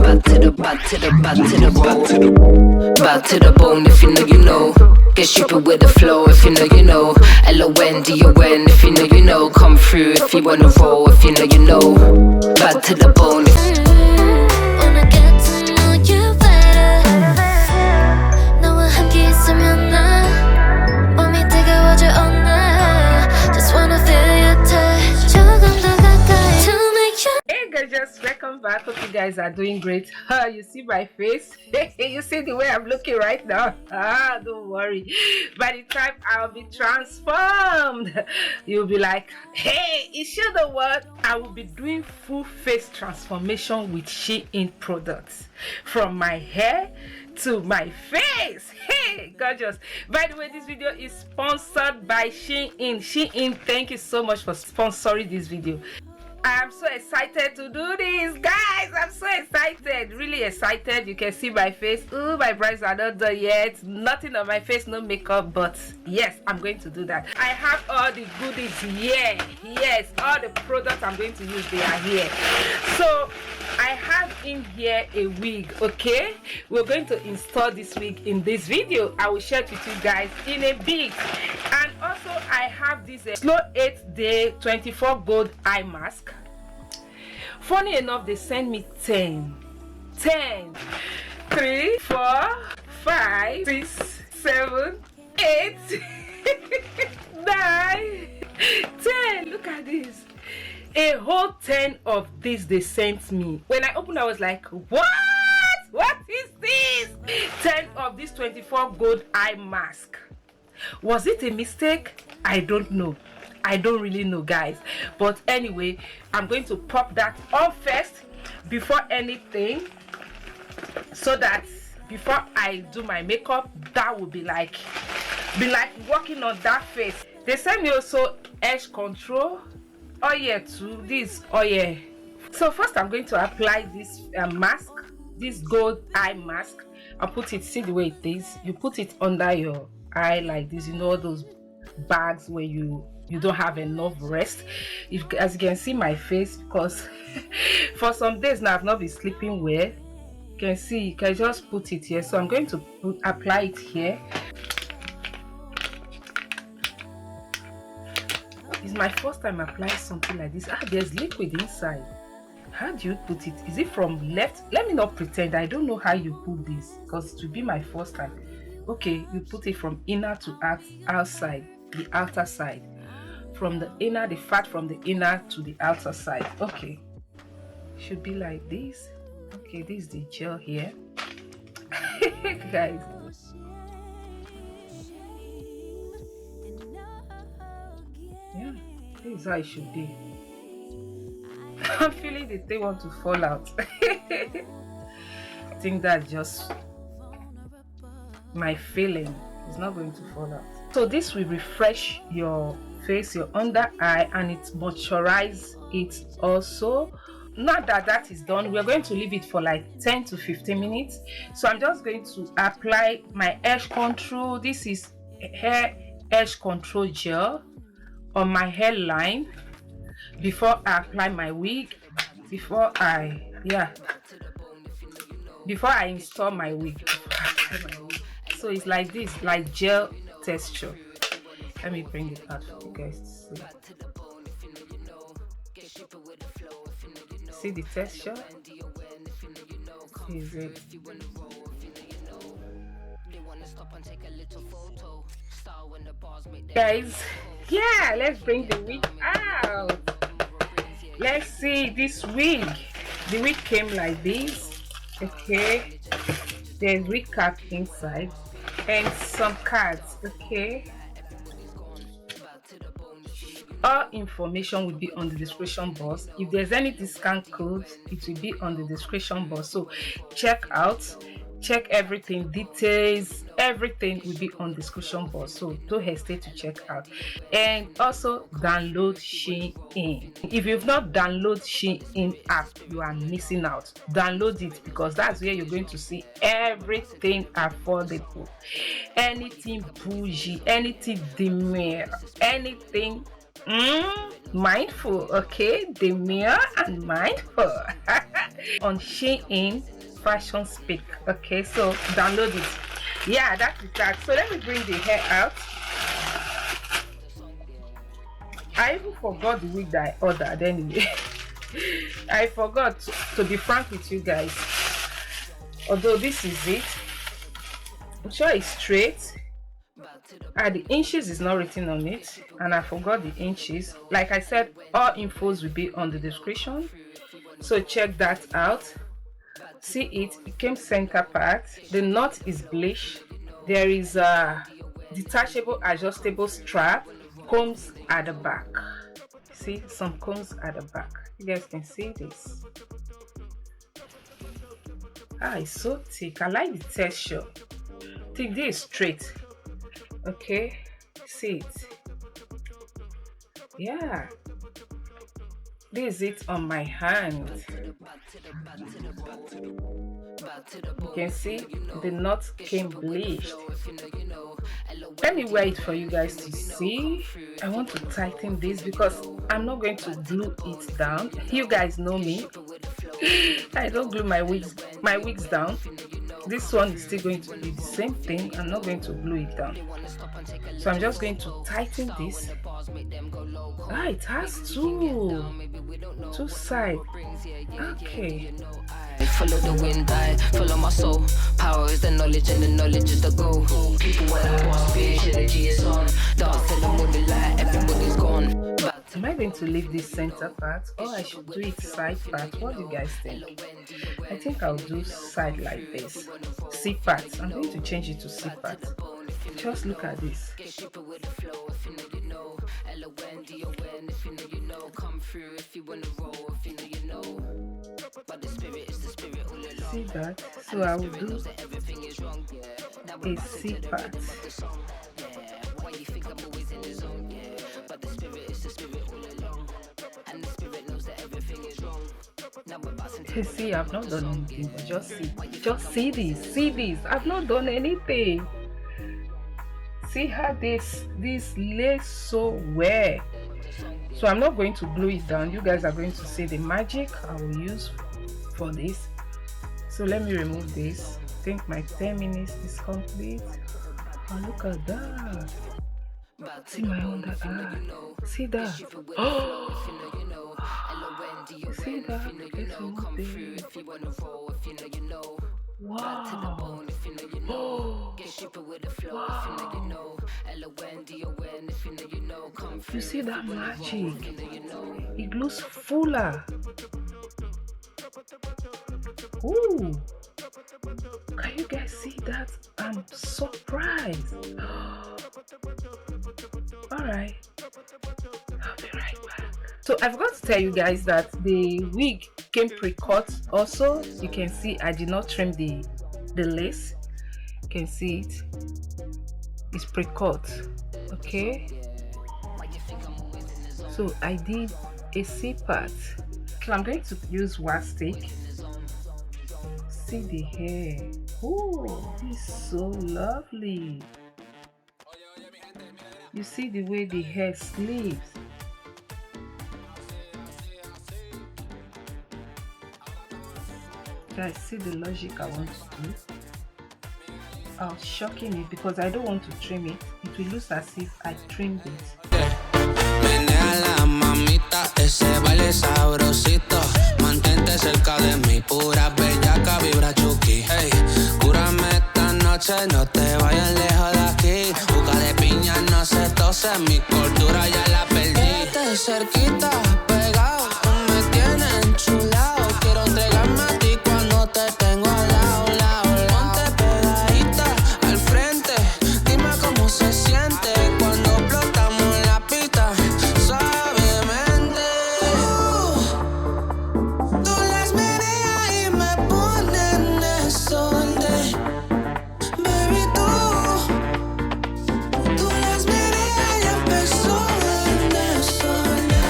bad to the bad to the bad to the bad to the bone. If you know, you know. Get stupid with the flow. If you know, you know. LONDON. If you know, you know. Come through if you wanna roll. If you know, you know. Bad to the bone. Just welcome back. Hope you guys are doing great. You see my face? You see the way I'm looking right now? Don't worry, by the time I'll be transformed, you'll be like, hey, is she the one? I will be doing full face transformation with Shein products, from my hair to my face. Hey, gorgeous. By the way, this video is sponsored by Shein. Shein, thank you so much for sponsoring this video. I'm so excited to do this, guys. I'm so excited, really excited. You can see my face. Oh, my brows are not done yet. Nothing on my face, no makeup, but yes, I'm going to do that. I have all the goodies here. Yes, all the products I'm going to use, they are here. So I have in here a wig. Okay, we're going to install this wig in this video. I will share it with you guys in a bit. And also I have this Slow 8-day 24 gold eye mask. Funny enough, they sent me 10 3 4 5 6 7 8 9 10. Look at this, a whole 10 of this they sent me. When I opened, I was like, what is this? 10 of this 24 gold eye mask. Was it a mistake? I don't know. I don't really know, guys. But anyway, I'm going to pop that on first before anything, so that before I do my makeup, that will be like working on that face. They sent me also edge control. Oh yeah, too. This, oh yeah. So first I'm going to apply this mask, this gold eye mask. I'll put it, see the way it is. You put it under your eye like this, you know, those bags where you don't have enough rest. If, as you can see my face, because for some days now I've not been sleeping well, you can see, you can just put it here. So I'm going to apply it here. It's my first time applying something like this. There's liquid inside. How do you put it? Is it from left? Let me not pretend. I don't know how you put this, because it will be my first time. Okay, you put it from inner to outside, the outer side. From the inner, the fat from the inner to the outer side. Okay, should be like this. Okay, this is the gel here. Guys, yeah, this is how it should be. I'm feeling the thing want to fall out. I think that's just my feeling. It's not going to fall out. So this will refresh your face, your under eye, and it moisturize it also. Now that is done, we're going to leave it for like 10 to 15 minutes. So I'm just going to apply my edge control. This is hair edge control gel on my hairline before I apply my wig, before I install my wig. So it's like this, like gel texture. Let me bring it out for you guys to see. See the texture? Is it? Guys, yeah, let's bring the wig out. Let's see this wig. The wig came like this. Okay, there's wig cap inside and some cards. Okay, all information will be on the description box. If there's any discount code, it will be on the description box. So check everything, details, everything will be on the description box. So don't hesitate to check out. And also download Shein. If you've not downloaded Shein app, you are missing out. Download it, because that's where you're going to see everything affordable, anything bougie, anything demure, anything mindful. Okay, demure and mindful. On Shein, fashion speak. Okay, so download it. Yeah, that's the tag. So let me bring the hair out. I even forgot the wig that I ordered anyway. I forgot to be frank with you guys. Although this is it, I'm sure it's straight. The inches is not written on it, and I forgot the inches. Like I said, all infos will be on the description, so check that out. See it came center part. The knot is bleached. There is a detachable adjustable strap, combs at the back. See some combs at the back. You guys can see this. It's so thick. I like the texture. I think this is straight. Okay, see it. Yeah, this is it on my hand. You can see the knot came bleached. Let me wear it for you guys to see. I want to tighten this because I'm not going to glue it down. You guys know me. I don't glue my wigs down. This one is still going to be the same thing. I'm not going to glue it down. So I'm just going to tighten this. It has two sides. Okay. Follow the wind, I follow my soul. Power is the knowledge and the knowledge is the goal. People when I boss bitch, energy is on. Dance till the morning light, everybody's gone. Am I going to leave this center part or I should do it side part? What do you guys think? I think I'll do side like this. C part. I'm going to change it to C part. Just look at this. See that? So I will do a C part. See, I've not done anything. Just see this. See this. I've not done anything. See how this lays so well. So I'm not going to glue it down. You guys are going to see the magic I will use for this. So let me remove this. I think my 10 minutes is complete. Oh, look at that. See my under eye. See that? Oh! See that? Let's remove it. Wow. Oh. Wow. You see that magic? It looks fuller. Ooh. Can you guys see that? I'm surprised. Alright. I'll be right back. So I forgot to tell you guys that the wig came pre-cut also. You can see I did not trim the lace. You can see it. It's pre-cut. Okay. So I did a C part. So I'm going to use wax stick. See the hair. Oh, this is so lovely. You see the way the hair sleeps. Guys, see the logic I want to do. I was shocking it because I don't want to trim it. It will look as if I trimmed it. Menea la mamita, ese baile sabrosito. Mantente cerca de mí, pura bellaca, vibra chuki. Hey, cúrame esta noche, no te vayas lejos de aquí. Juca de piña no se tose, mi cordura ya la perdí. Vete cerquita, pegado, me tienes enchulado. Quiero entregarme a ti cuando te tengo al lado, lado, lado. Ponte pegadita al frente, dime cómo se siente cuando explotamos la pista. Suavemente. Tú las meneas y me pones en desorden. Baby, tú las meneas y empezó en desorden.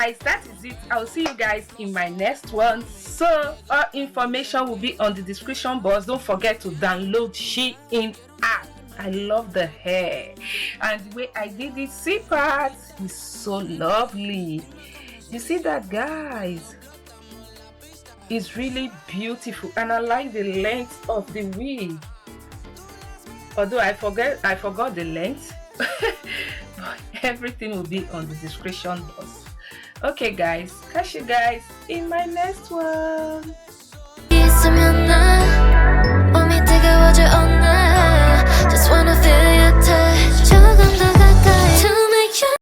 guys, that is it. I'll see you guys in my next one. So all information will be on the description box. Don't forget to download Shein app. I love the hair, and the way I did it, see part is so lovely. You see that, guys? It's really beautiful, and I like the length of the wig. Although I forgot the length. But everything will be on the description box. Okay guys, catch you guys in my next one.